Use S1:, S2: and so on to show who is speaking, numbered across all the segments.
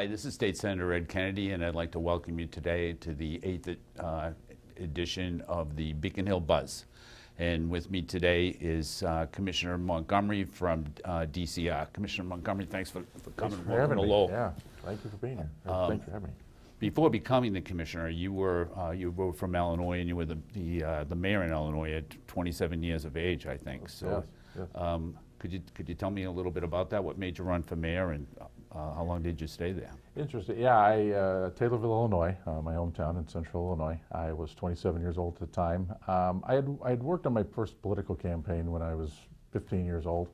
S1: Hi, this is State Senator Ed Kennedy, and I'd like to welcome you today to the 8th edition of the Beacon Hill Buzz. And with me today is Commissioner Montgomery from DCR. Commissioner Montgomery, thanks for coming.
S2: Thanks for having me. Yeah, thank you for being here. Thanks for having me.
S1: Before becoming the commissioner, you were from Illinois, and you were the mayor in Illinois at 27 years of age, I think. So,
S2: yes.
S1: Could you tell me a little bit about that? What made you run for mayor, and how long did you stay there?
S2: Interesting. Yeah, Taylorville, Illinois, my hometown in central Illinois. I was 27 years old at the time. I had worked on my first political campaign when I was 15 years old.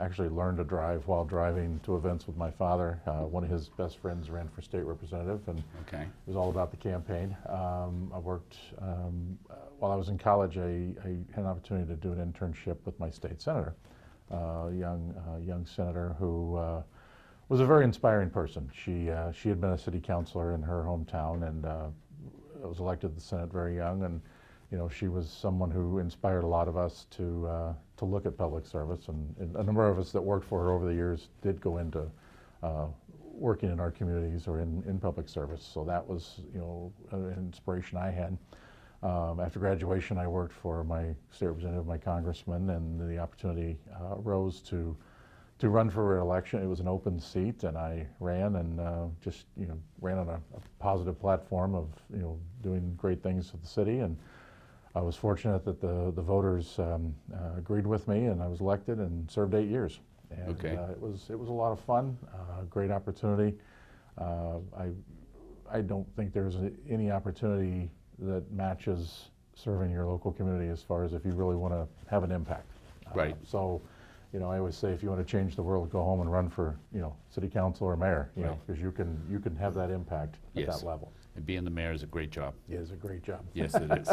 S2: Actually learned to drive while driving to events with my father. One of his best friends ran for state representative, and it was all about the campaign. I worked, while I was in college, I had an opportunity to do an internship with my state senator, a young senator who was a very inspiring person. She had been a city councilor in her hometown, and was elected to the Senate very young, and she was someone who inspired a lot of us to look at public service, and a number of us that worked for her over the years did go into working in our communities or in public service. So that was an inspiration I had. After graduation, I worked for my state representative, my congressman, and the opportunity arose to run for re-election. It was an open seat, and I ran, and just ran on a positive platform of doing great things for the city. And I was fortunate that the voters agreed with me, and I was elected and served 8 years. And it was a lot of fun, great opportunity. I don't think there's any opportunity that matches serving your local community as far as if you really want to have an impact.
S1: Right.
S2: So, I always say if you want to change the world, go home and run for city council or mayor, because you can have that impact at that level.
S1: And being the mayor is a great job.
S2: It is a great job.
S1: Yes, it is.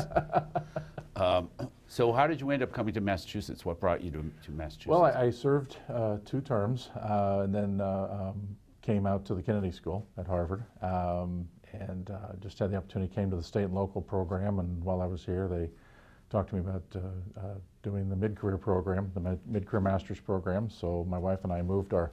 S1: So how did you end up coming to Massachusetts? What brought you to Massachusetts?
S2: Well, I served 2 terms, and then came out to the Kennedy School at Harvard, and just had the opportunity, came to the state and local program, and while I was here, they talked to me about doing the mid-career program, the mid-career master's program. So my wife and I moved our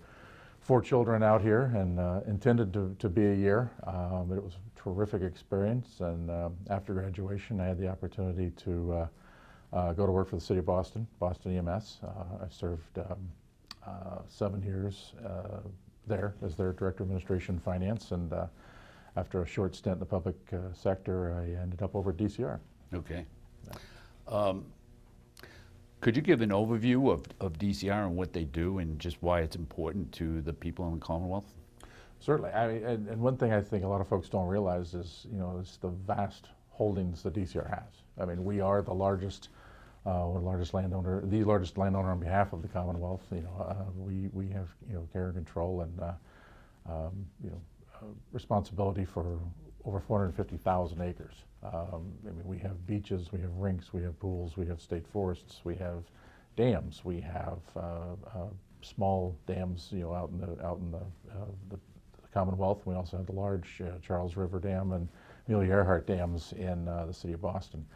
S2: 4 children out here, and intended to be a year, but it was a terrific experience. And after graduation, I had the opportunity to go to work for the city of Boston EMS. I served 7 years there as their director of administration and finance, and after a short stint in the public sector, I ended up over at DCR.
S1: Okay. Could you give an overview of DCR and what they do and just why it's important to the people in the Commonwealth?
S2: Certainly. And one thing I think a lot of folks don't realize is, is the vast holdings that DCR has. I mean, we are the largest landowner, the largest landowner on behalf of the Commonwealth. We have care and control and responsibility for over 450,000 acres. I mean, we have beaches, we have rinks, we have pools, we have state forests, we have dams, we have small dams, out in the Commonwealth. We also have the large Charles River Dam and Amelia Earhart dams in the city of Boston.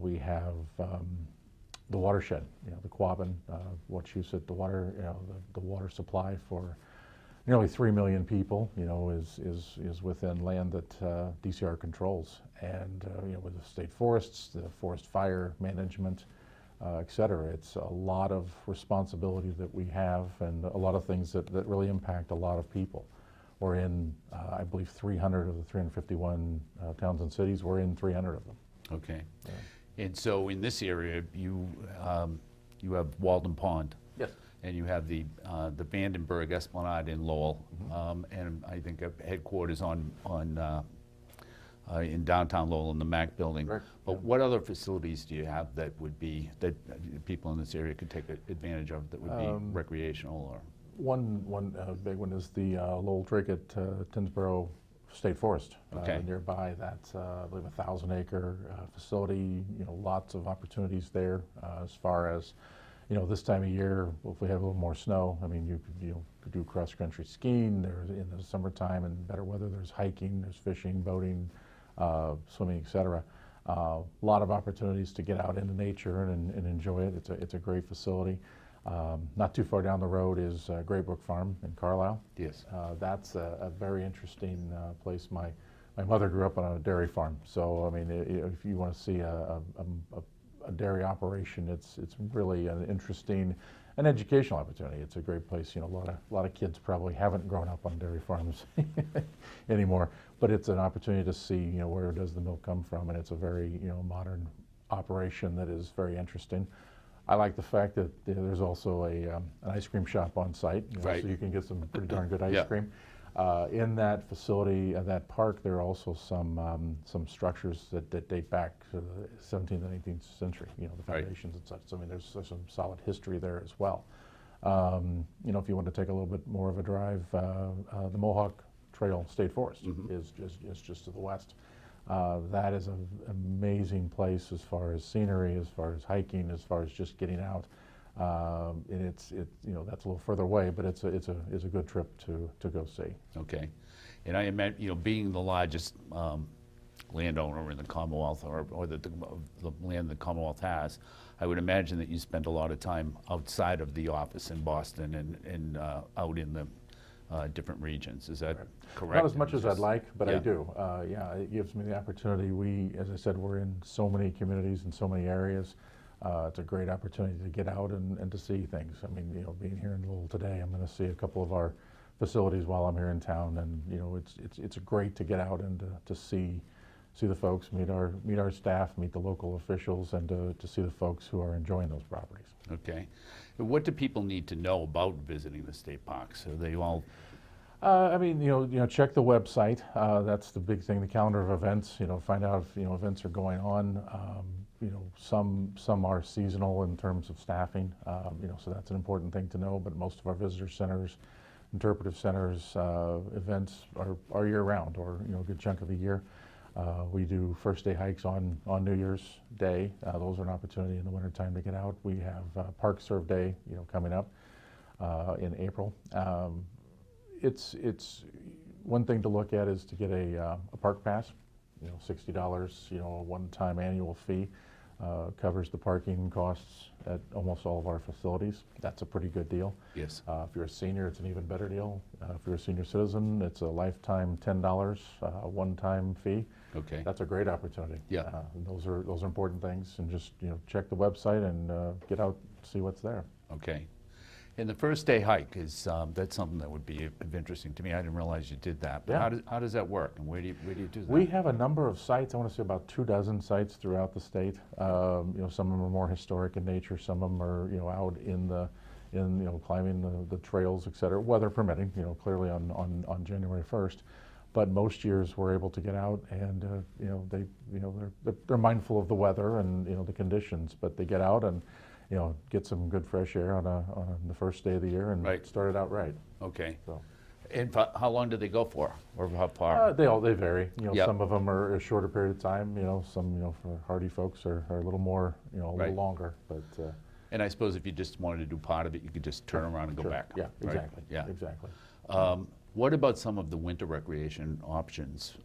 S2: We have the watershed, the Quabbin, Wachusett, the water, the water supply for nearly 3 million people, is within land that DCR controls, and with the state forests, the forest fire management, et cetera. It's a lot of responsibility that we have, and a lot of things that really impact a lot of people. We're in, I believe, 300 of the 351 towns and cities. We're in 300 of them.
S1: Okay. Yeah. And so in this area, you have Walden Pond.
S2: Yes.
S1: And you have the Vandenberg Esplanade in Lowell, and I think headquarters in downtown Lowell in the MAC building.
S2: Correct.
S1: But what other facilities do you have that people in this area could take advantage of that would be recreational or?
S2: One big one is the Lowell Drake at Tinsboro State Forest. Nearby. That's I believe a 1,000-acre facility. Lots of opportunities there as far as. This time of year, if we have a little more snow, I mean, you could do cross-country skiing. There's in the summertime and better weather, there's hiking, there's fishing, boating, swimming, et cetera. A lot of opportunities to get out into nature and enjoy it. It's a great facility. Not too far down the road is Great Brook Farm in Carlisle.
S1: Yes.
S2: That's a very interesting place. My mother grew up on a dairy farm, so I mean, if you want to see a dairy operation, it's really an interesting, an educational opportunity. It's a great place. You know, a lot of kids probably haven't grown up on dairy farms anymore, but it's an opportunity to see, you know, where does the milk come from, and it's a very, you know, modern operation that is very interesting. I like the fact that there's also an ice cream shop on site, you know,
S1: Right.
S2: so you can get some pretty darn good ice
S1: Yeah.
S2: cream. In that facility, that park, there are also some structures that date back to the 17th and 18th century, you know, the
S1: Right.
S2: foundations and such. So, I mean, there's some solid history there as well. You know, if you want to take a little bit more of a drive, the Mohawk Trail State Forest is just to the west. That is an amazing place as far as scenery, as far as hiking, as far as just getting out. And it's you know, that's a little further away, but it's a good trip to go see.
S1: Okay. And I imagine, you know, being the largest landowner in the Commonwealth, or the land the Commonwealth has, I would imagine that you spend a lot of time outside of the office in Boston and out in the different regions. Is that correct?
S2: Not as much as I'd like, but I
S1: Yeah.
S2: do. Yeah, it gives me the opportunity. As I said, we're in so many communities and so many areas. It's a great opportunity to get out and to see things. I mean, you know, being here in Lowell today, I'm going to see a couple of our facilities while I'm here in town, and you know, it's great to get out and to see the folks, meet our staff, meet the local officials, and to see the folks who are enjoying those properties.
S1: Okay. And what do people need to know about visiting the state parks? Are they all?
S2: I mean, you know, check the website. That's the big thing. The calendar of events. You know, find out if, you know, events are going on. You know, some are seasonal in terms of staffing. You know, so that's an important thing to know. But most of our visitor centers, interpretive centers, events are year round, or you know, a good chunk of the year. We do first day hikes on New Year's Day. Those are an opportunity in the wintertime to get out. We have Park Serve Day, you know, coming up in April. It's one thing to look at is to get a park pass, you know, $60, you know, a one-time annual fee, covers the parking costs at almost all of our facilities. That's a pretty good deal.
S1: Yes.
S2: If you're a senior, it's an even better deal. If you're a senior citizen, it's a lifetime $10, one-time fee.
S1: Okay.
S2: That's a great opportunity.
S1: Yeah.
S2: And those are important things, and just, you know, check the website and get out, see what's there.
S1: Okay. And the first day hike is, that's something that would be of interesting to me. I didn't realize you did that. But
S2: Yeah.
S1: how does that work, and where do you do that?
S2: We have a number of sites. I want to say about 24 sites throughout the state. You know, some of them are more historic in nature. Some of them are, you know, out in you know, climbing the trails, et cetera, weather permitting. You know, clearly on January 1st. But most years we're able to get out, and you know, they're mindful of the weather and, you know, the conditions. But they get out and, you know, get some good fresh air on the first day of the year and
S1: Right.
S2: start it out right.
S1: Okay.
S2: So.
S1: And how long do they go for, or how far?
S2: They vary. You know,
S1: Yep.
S2: some of them are a shorter period of time. You know, some, you know, for hardy folks are a little more, you know, a
S1: Right.
S2: little longer. But
S1: And I suppose if you just wanted to do part of it, you could just turn around and go
S2: sure.
S1: back.
S2: Yeah,
S1: right?
S2: exactly.
S1: Yeah.
S2: Exactly.
S1: What about some of the winter recreation options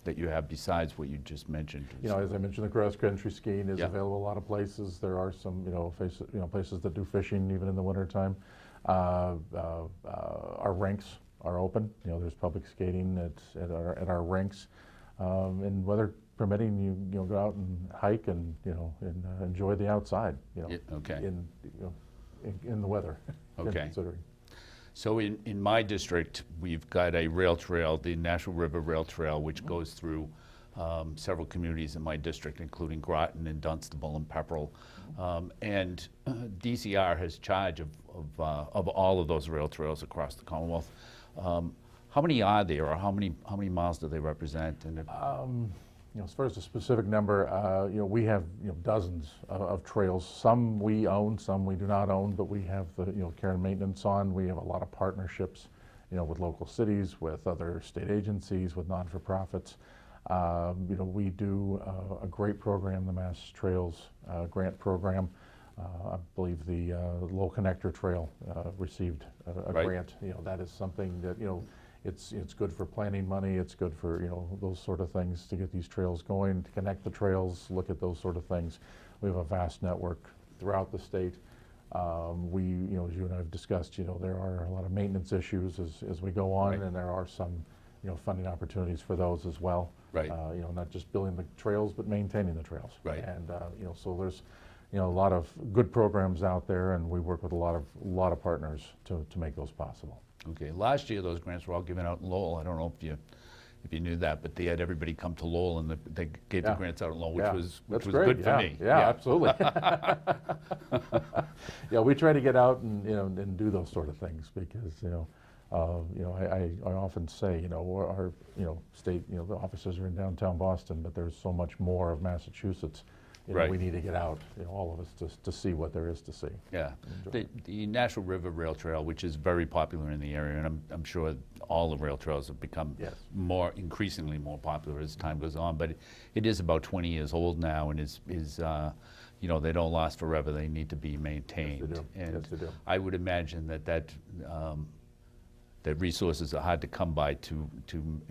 S1: that you have besides what you just mentioned?
S2: You know, as I mentioned, the cross country skiing is
S1: Yeah.
S2: available a lot of places. There are some, you know, places that do fishing even in the wintertime. Our rinks are open. You know, there's public skating at our rinks, and weather permitting, you know, go out and hike and, you know, and enjoy the outside. You know,
S1: Yeah, okay.
S2: in the weather.
S1: Okay.
S2: Considering.
S1: So in my district, we've got a rail trail, the National River Rail Trail, which goes through several communities in my district, including Groton and Dunstable and Pepperell. And DCR has charge of all of those rail trails across the Commonwealth. How many are there, or how many miles do they represent? And
S2: You know, as far as the specific number, you know, we have, you know, dozens of trails. Some we own, some we do not own, but we have the, you know, care and maintenance on. We have a lot of partnerships, you know, with local cities, with other state agencies, with non-for-profits. You know, we do a great program, the Mass Trails Grant Program. I believe the Lowell Connector Trail received a
S1: Right.
S2: grant. You know, that is something that, you know, it's good for planning money. It's good for, you know, those sort of things, to get these trails going, to connect the trails, look at those sort of things. We have a vast network throughout the state. As you and I have discussed, there are a lot of maintenance issues as we go on,
S1: Right.
S2: and there are some, funding opportunities for those as well.
S1: Right.
S2: Not just building the trails, but maintaining the trails.
S1: Right.
S2: And, so there's, a lot of good programs out there, and we work with a lot of partners to make those possible.
S1: Okay, last year those grants were all given out in Lowell. I don't know if you knew that, but they had everybody come to Lowell and they gave the
S2: Yeah.
S1: grants out in Lowell,
S2: Yeah.
S1: which
S2: That's
S1: was
S2: great.
S1: good for
S2: Yeah.
S1: me.
S2: Yeah, absolutely. Yeah, we try to get out and and do those sort of things because I often say our state the offices are in downtown Boston, but there's so much more of Massachusetts.
S1: Right.
S2: We need to get out, all of us, to see what there is to see.
S1: Yeah,
S2: Enjoy.
S1: the Nashua River Rail Trail, which is very popular in the area, and I'm sure all the rail trails have become
S2: Yes.
S1: increasingly more popular as time goes on. But it is about 20 years old now, and is they don't last forever. They need to be maintained.
S2: do.
S1: And
S2: Yes, they do.
S1: I would imagine that resources are hard to come by to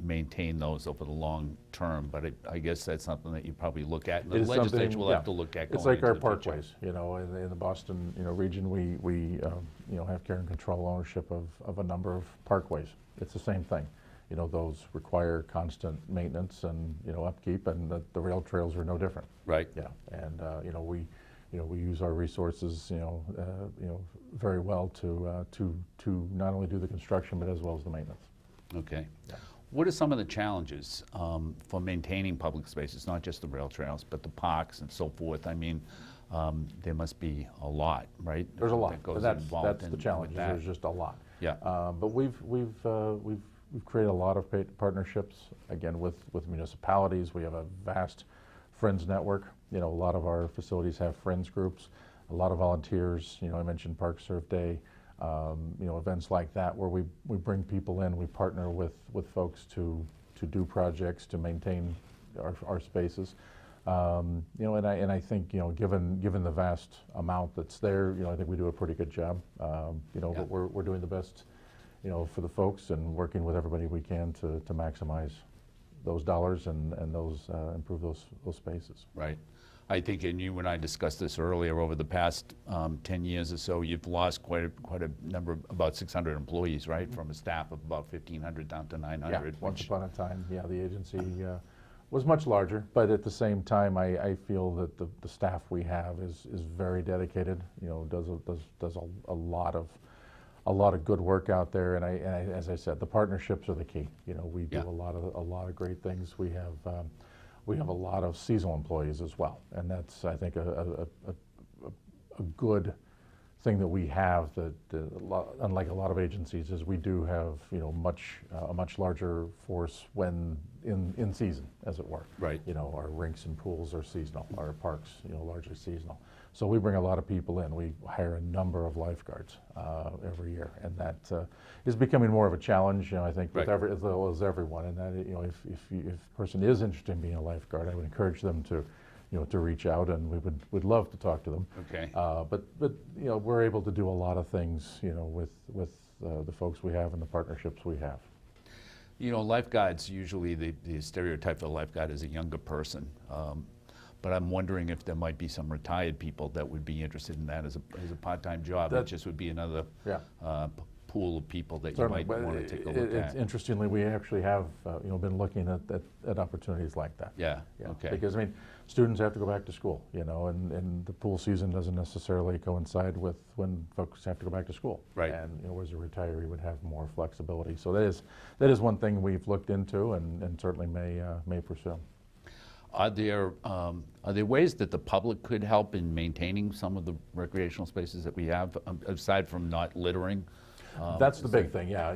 S1: maintain those over the long term, but I guess that's something that you probably look at, and the
S2: It is
S1: legislature
S2: something-
S1: will
S2: yeah.
S1: have to look at
S2: It's
S1: going
S2: like our
S1: into the future.
S2: parkways, in the Boston, region, we have care and control ownership of a number of parkways. It's the same thing. Those require constant maintenance and, upkeep, and the rail trails are no different.
S1: Right.
S2: Yeah, and, we use our resources, very well to not only do the construction, but as well as the maintenance.
S1: Okay.
S2: Yeah.
S1: What are some of the challenges for maintaining public spaces, not just the rail trails, but the parks and so forth? I mean, there must be a lot, right?
S2: There's a lot,
S1: that goes
S2: and that's
S1: involved
S2: the
S1: with
S2: challenge, is
S1: that.
S2: there's just a lot.
S1: Yeah.
S2: But we've created a lot of partnerships, again, with municipalities. We have a vast Friends network. A lot of our facilities have Friends groups, a lot of volunteers. I mentioned Park Serve Day, events like that where we bring people in, we partner with folks to do projects, to maintain our spaces. And I think, given the vast amount that's there, I think we do a pretty good job. But we're doing the best, for the folks, and working with everybody we can to maximize those dollars and those improve those spaces.
S1: Right. I think, and you and I discussed this earlier, over the past 10 years or so, you've lost quite a number, about 600 employees, right? From a staff of about 1,500 down to 900.
S2: Yeah, once upon a time, the agency was much larger, but at the same time, I feel that the staff we have is very dedicated. Does a lot of good work out there, and I as I said, the partnerships are the key. We do
S1: Yeah.
S2: a lot of great things. We have a lot of seasonal employees as well, and that's, I think, a good thing that we have, that unlike a lot of agencies, is we do have a much larger force when in season, as it were.
S1: Right.
S2: Our rinks and pools are seasonal, our parks largely seasonal. So we bring a lot of people in. We hire a number of lifeguards every year, and that is becoming more of a challenge. I think with
S1: Right.
S2: as well as everyone. And that if a person is interested in being a lifeguard, I would encourage them to reach out, and we'd love to talk to them.
S1: Okay.
S2: But we're able to do a lot of things with the folks we have and the partnerships we have.
S1: Lifeguards, usually the stereotype of a lifeguard is a younger person. But I'm wondering if there might be some retired people that would be interested in that as a part-time job. It just would be another
S2: Yeah.
S1: Pool of people that you
S2: Certainly,
S1: might
S2: but
S1: want to take a look at.
S2: Interestingly, we actually have been looking at opportunities like that.
S1: Yeah,
S2: Yeah,
S1: okay.
S2: because students have to go back to school, and the pool season doesn't necessarily coincide with when folks have to go back to school.
S1: Right.
S2: And whereas a retiree would have more flexibility. So that is one thing we've looked into and certainly may pursue.
S1: Are there ways that the public could help in maintaining some of the recreational spaces that we have, aside from not littering?
S2: That's the big thing, yeah.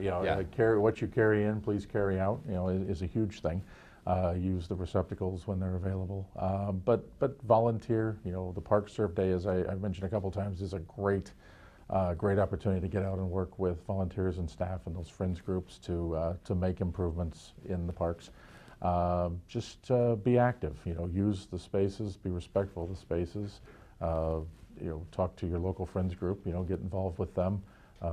S2: What you carry in, please carry out, is a huge thing. Use the receptacles when they're available. But volunteer, the Park Serve Day, as I've mentioned a couple times, is a great opportunity to get out and work with volunteers and staff and those Friends groups to make improvements in the parks. Just be active, use the spaces, be respectful of the spaces, talk to your local Friends group, get involved with them,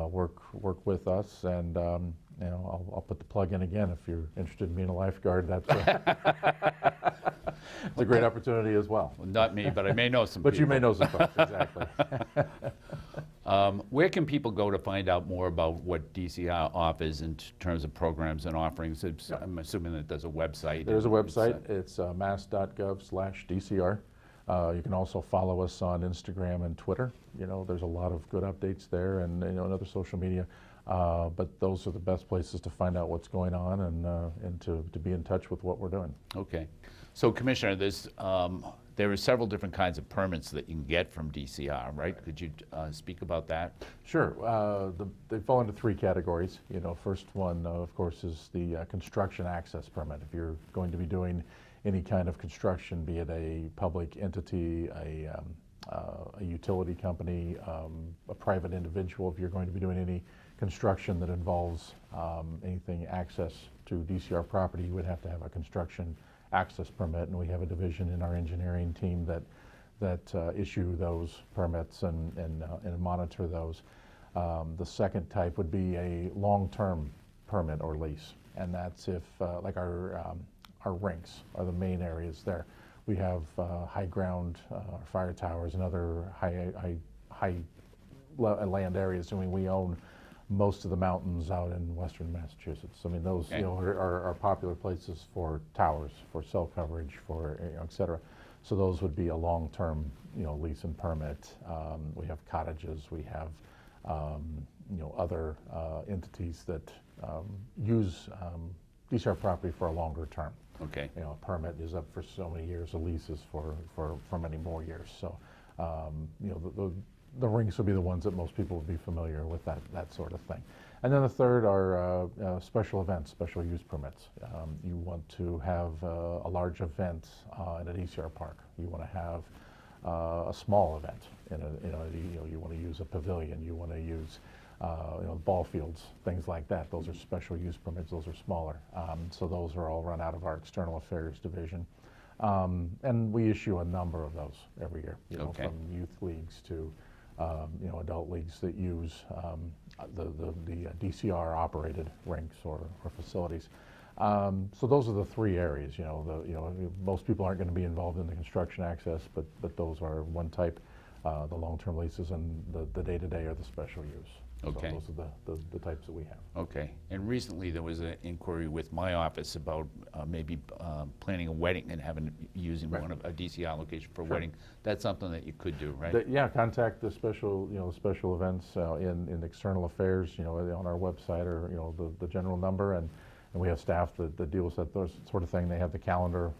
S2: work with us, and I'll put the plug in again. If you're interested in being a lifeguard, that's it's a great opportunity as well.
S1: Not me, but I may know some
S2: But
S1: people.
S2: you may know some folks, exactly.
S1: Where can people go to find out more about what DCR offers in terms of programs and offerings? I'm assuming that there's a website.
S2: There's a website. It's mass.gov/DCR. You can also follow us on Instagram and Twitter. There's a lot of good updates there, and and other social media. But those are the best places to find out what's going on and to be in touch with what we're doing.
S1: Okay. So, Commissioner, there are several different kinds of permits that you can get from DCR, right? Could you speak about that?
S2: Sure. They fall into three categories. First one, of course, is the construction access permit. If you're going to be doing any kind of construction, be it a public entity, a utility company, a private individual, if you're going to be doing any construction that involves anything access to DCR property, you would have to have a construction access permit, and we have a division in our engineering team that issue those permits and monitor those. The second type would be a long-term permit or lease, and that's if like our rinks are the main areas there. We have high ground, fire towers, and other high land areas. I mean, we own most of the mountains out in western Massachusetts. I mean, those are popular places for towers, for cell coverage, for et cetera. So those would be a long-term lease and permit. We have cottages. We have other entities that use DCR property for a longer term.
S1: Okay.
S2: A permit is up for so many years. A lease is for many more years. So the rinks would be the ones that most people would be familiar with, that sort of thing. And then the third are special events, special use permits. You want to have a large event in a DCR park. You want to have a small event you want to use a pavilion. You want to use ball fields, things like that. Those are special use permits. Those are smaller. So those are all run out of our external affairs division. And we issue a number of those every year, from youth leagues to adult leagues that use the DCR operated rinks or facilities. So those are the three areas. Most people aren't going to be involved in the construction access, but those are one type. The long-term leases, and the day-to-day are the special use.
S1: Okay.
S2: So those are the types that we have.
S1: Okay. And recently there was an inquiry with my office about maybe planning a wedding and using one of a DCR location for a wedding. That's something that you could do, right?
S2: Yeah. Contact the special events in external affairs. On our website, or the general number, and we have staff that deal with that sort of thing. They have the calendar.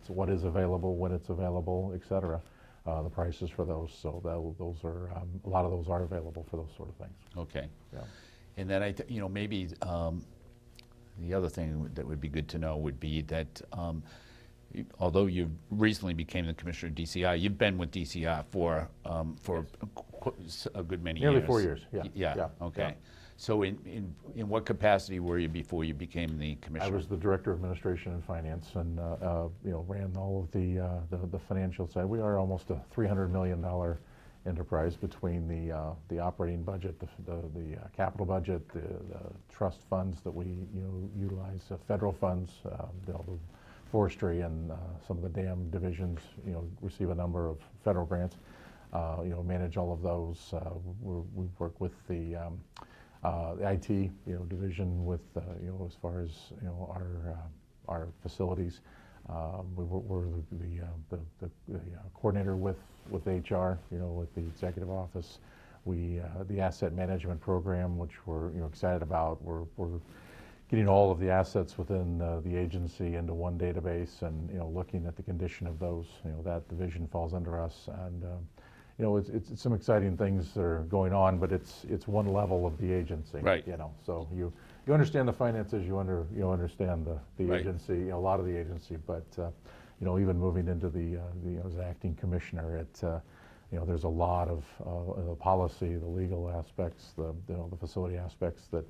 S2: What is available, when it's available, et cetera. The prices for those, so those are a lot of those are available for those sort of things.
S1: Okay.
S2: Yeah.
S1: And then maybe the other thing that would be good to know would be that although you recently became the commissioner of DCR, you've been with DCR for a good many years.
S2: Nearly 4 years. Yeah.
S1: Yeah. Okay.
S2: Yeah.
S1: So in what capacity were you before you became the commissioner?
S2: I was the director of administration and finance, and ran all of the financial side. We are almost a $300 million enterprise between the operating budget, the capital budget, the trust funds that we utilize, federal funds, the forestry, and some of the dam divisions receive a number of federal grants. Manage all of those. We work with the IT division with as far as our facilities. We're the coordinator with HR, with the executive office. The asset management program, which we're excited about. We're getting all of the assets within the agency into one database, and looking at the condition of those. That division falls under us, and it's some exciting things that are going on, but it's one level of the agency.
S1: Right.
S2: So you understand the finances, you understand the
S1: Right.
S2: agency, a lot of the agency, but even moving into as acting commissioner, there's a lot of the policy, the legal aspects, the facility aspects that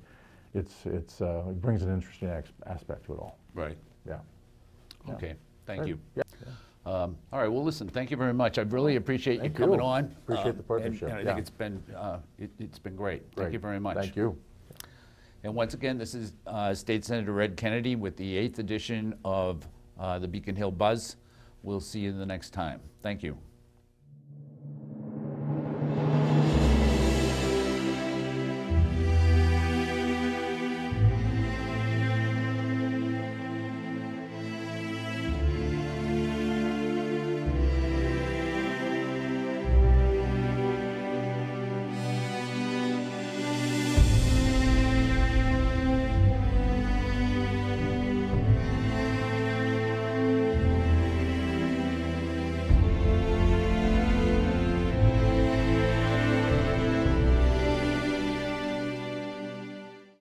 S2: it brings an interesting aspect to it all.
S1: Right.
S2: Yeah.
S1: Okay. Thank you.
S2: Yeah.
S1: All right. Well, listen. Thank you very much. I really appreciate you coming on.
S2: Appreciate the partnership.
S1: And I think it's been great. Thank you very much.
S2: Thank you.
S1: And once again, this is State Senator Ed Kennedy with the 8th edition of the Beacon Hill Buzz. We'll see you the next time. Thank you.